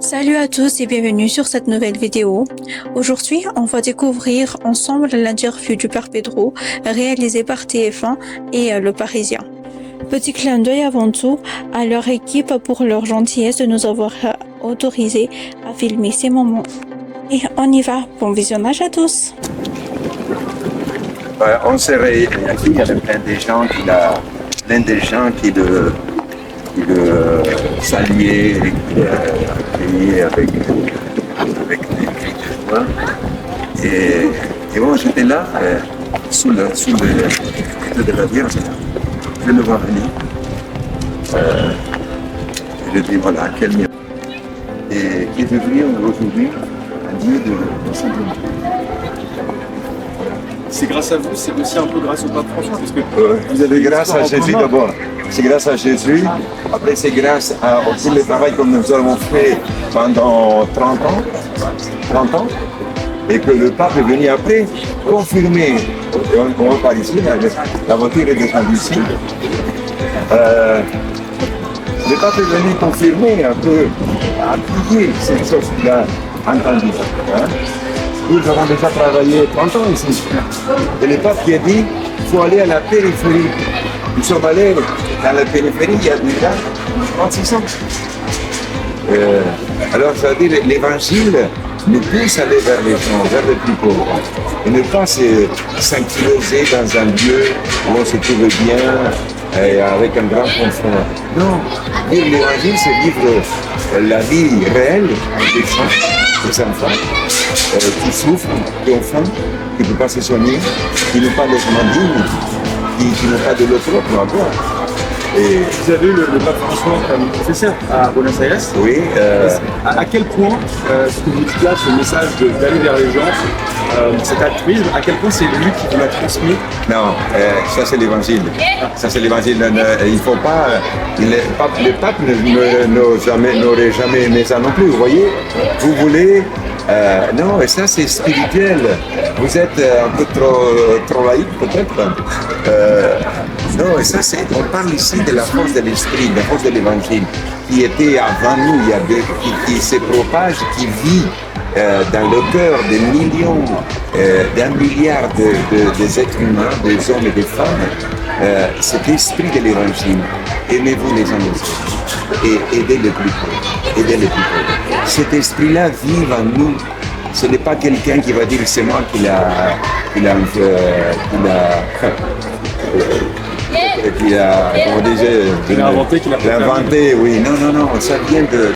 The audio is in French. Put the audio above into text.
Salut à tous et bienvenue sur cette nouvelle vidéo. Aujourd'hui, on va découvrir ensemble l'interview du père Pedro réalisée par TF1 et Le Parisien. Petit clin d'œil avant tout à leur équipe pour leur gentillesse de nous avoir autorisé à filmer ces moments. Et on y va, bon visionnage à tous. On s'est réunis, il y avait plein de gens qui le saluaient, et qui l'accueillaient avec des cris de joie. Et moi j'étais là, sous le de la Vierge, je le vois venir. Et je dis voilà, quel miracle. Et qui est devenu aujourd'hui un Dieu de simplement. C'est grâce à vous, c'est aussi un peu grâce au pape François, parce que vous avez grâce à Jésus d'abord. C'est grâce à Jésus. Après, c'est grâce à tout le travail que nous avons fait pendant 30 ans. Et que le pape est venu après confirmer. On va par ici, la voiture est descendue ici. Le pape est venu confirmer un peu, appuyer ces choses qu'il a entendues. Nous avons déjà travaillé 30 ans ici. Et le pape qui a dit qu'il faut aller à la périphérie. Nous sommes allés dans la périphérie il y a déjà 36 ans. Alors, ça veut dire l'évangile nous pousse à aller vers les gens, vers les plus pauvres. Et ne pas s'ankyloser dans un lieu où on se trouve bien, et avec un grand confort. Non, lire l'évangile, c'est vivre la vie réelle des gens, des enfants, qui souffrent, qui ont faim, qui ne peuvent pas se soigner, qui n'ont pas de logement digne, qui n'ont pas de l'eau propre à boire. Et vous avez eu le pape François comme professeur à Buenos Aires. oui. À quel point ce que vous dites là, ce message d'aller vers les gens, cet altruisme, à quel point c'est lui qui vous l'a transmis? Non, ça c'est l'évangile. Ça c'est l'évangile. Il ne faut pas. Le pape n'aurait jamais aimé ça non plus. Vous voyez, vous voulez. Non, et ça c'est spirituel. Vous êtes un peu trop laïque peut-être. Non, et ça c'est. On parle ici de la force de l'esprit, de la force de l'évangile, qui était avant nous, qui se propage, qui vit dans le cœur des millions, d'un milliard des êtres humains, des hommes et des femmes, cet esprit de l'évangile. Aimez-vous les uns les autres et aidez les plus pauvres. Cet esprit-là vit en nous. Ce n'est pas quelqu'un qui va dire c'est moi qui l'a inventé, oui. Non, ça vient de